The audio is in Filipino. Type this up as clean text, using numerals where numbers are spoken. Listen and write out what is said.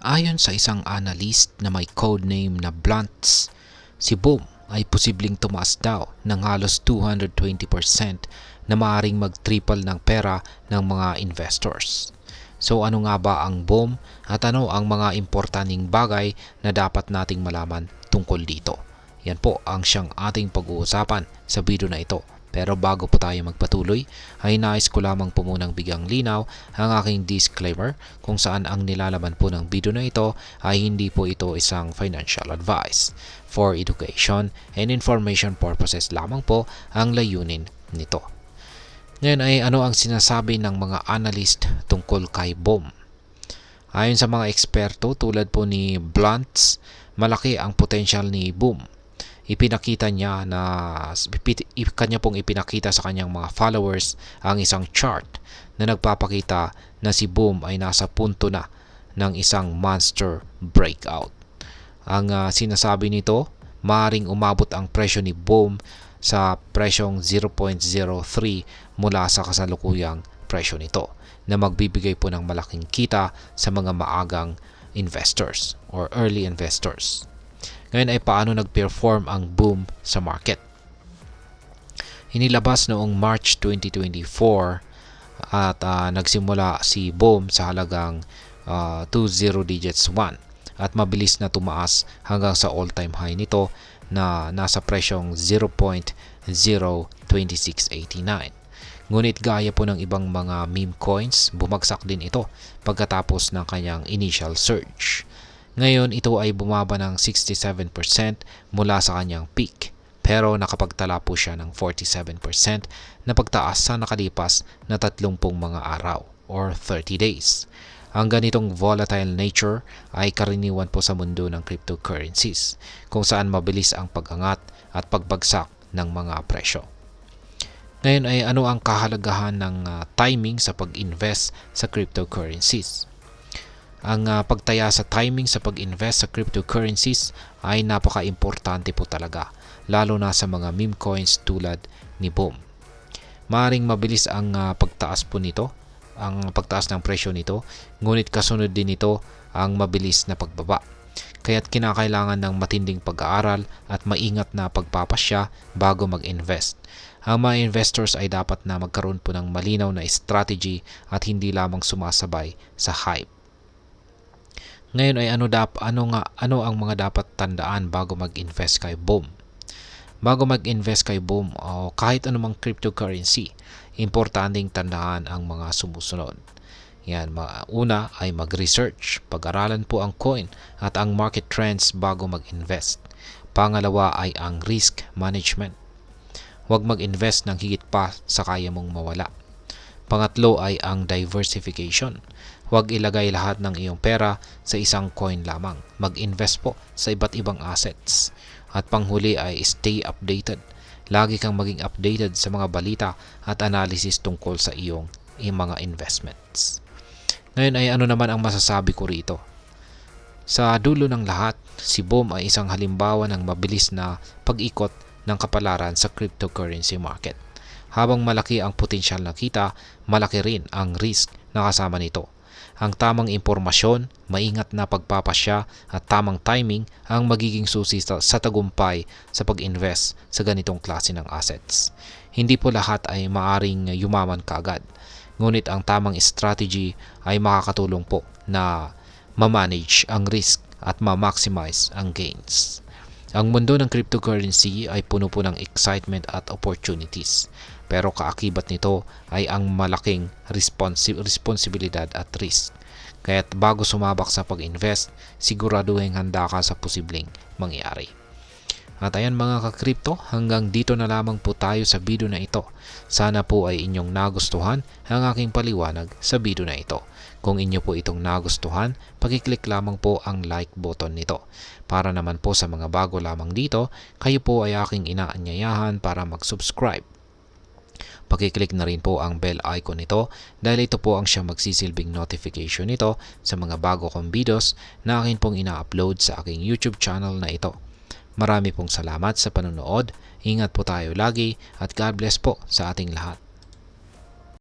Ayon sa isang analyst na may codename na Blunts, si Boom ay posibleng tumaas daw ng halos 220% na maaaring mag-triple ng pera ng mga investors. So ano nga ba ang Boom at ano ang mga importanteng bagay na dapat nating malaman tungkol dito? Yan po ang siyang ating pag-uusapan sa video na ito. Pero bago po tayo magpatuloy, ay nais ko lamang po munang bigyang linaw ang aking disclaimer kung saan ang nilalaman po ng video na ito ay hindi po ito isang financial advice. For education and information purposes lamang po ang layunin nito. Ngayon ay ano ang sinasabi ng mga analyst tungkol kay Boom? Ayon sa mga eksperto tulad po ni Blunts, malaki ang potential ni Boom. Ipinakita niya na kanya pong ipinakita sa kanyang mga followers ang isang chart na nagpapakita na si Boom ay nasa punto na ng isang monster breakout. Ang sinasabi nito, maaaring umabot ang presyo ni Boom sa presyong 0.03 mula sa kasalukuyang presyo nito na magbibigay po ng malaking kita sa mga maagang investors or early investors. Ngayon ay paano nag-perform ang Boom sa market? Inilabas noong March 2024 at nagsimula si Boom sa halagang 20 digits 1 at mabilis na tumaas hanggang sa all-time high nito na nasa presyong 0.02689. Ngunit gaya po ng ibang mga meme coins, bumagsak din ito pagkatapos ng kanyang initial surge. Ngayon ito ay bumaba ng 67% mula sa kanyang peak, pero nakapagtala po siya ng 47% na pagtaas sa nakalipas na 30 mga araw or 30 days. Ang ganitong volatile nature ay karaniwan po sa mundo ng cryptocurrencies, kung saan mabilis ang pag-angat at pagbagsak ng mga presyo. Ngayon ay ano ang kahalagahan ng timing sa pag-invest sa cryptocurrencies? Ang pagtaya sa timing sa pag-invest sa cryptocurrencies ay napaka-importante po talaga, lalo na sa mga meme coins tulad ni Boom. Maaring mabilis ang pagtaas po nito, ang pagtaas ng presyo nito, ngunit kasunod din nito ang mabilis na pagbaba. Kaya't kinakailangan ng matinding pag-aaral at maingat na pagpapasya bago mag-invest. Ang mga investors ay dapat na magkaroon po ng malinaw na strategy at hindi lamang sumasabay sa hype. Ngayon ay ano ang mga dapat tandaan bago mag-invest kay Boom? Bago mag-invest kay Boom o kahit anumang cryptocurrency, importanteng tandaan ang mga sumusunod. Yan, una ay mag-research, pag-aralan po ang coin at ang market trends bago mag-invest. Pangalawa ay ang risk management. Huwag mag-invest ng higit pa sa kaya mong mawala. Pangatlo ay ang diversification. Huwag ilagay lahat ng iyong pera sa isang coin lamang. Mag-invest po sa iba't ibang assets. At panghuli ay stay updated. Lagi kang maging updated sa mga balita at analysis tungkol sa iyong mga investments. Ngayon ay ano naman ang masasabi ko rito? Sa dulo ng lahat, si Boom ay isang halimbawa ng mabilis na pag-ikot ng kapalaran sa cryptocurrency market. Habang malaki ang potensyal na kita, malaki rin ang risk na kasama nito. Ang tamang impormasyon, maingat na pagpapasya at tamang timing ang magiging susi sa tagumpay sa pag-invest sa ganitong klase ng assets. Hindi po lahat ay maaring yumaman kaagad, ngunit ang tamang strategy ay makakatulong po na ma-manage ang risk at ma-maximize ang gains. Ang mundo ng cryptocurrency ay puno po ng excitement at opportunities. Pero kaakibat nito ay ang malaking responsibilidad at risk. Kaya't bago sumabak sa pag-invest, siguraduhin handa ka sa posibleng mangyari. At ayan mga ka-crypto, hanggang dito na lamang po tayo sa video na ito. Sana po ay inyong nagustuhan ang aking paliwanag sa video na ito. Kung inyo po itong nagustuhan, pakiclick lamang po ang like button nito. Para naman po sa mga bago lamang dito, kayo po ay aking inaanyayahan para mag-subscribe. Pakiclick na rin po ang bell icon nito dahil ito po ang siyang magsisilbing notification nito sa mga bago kong videos na akin pong ina-upload sa aking YouTube channel na ito. Marami pong salamat sa panonood, ingat po tayo lagi at God bless po sa ating lahat.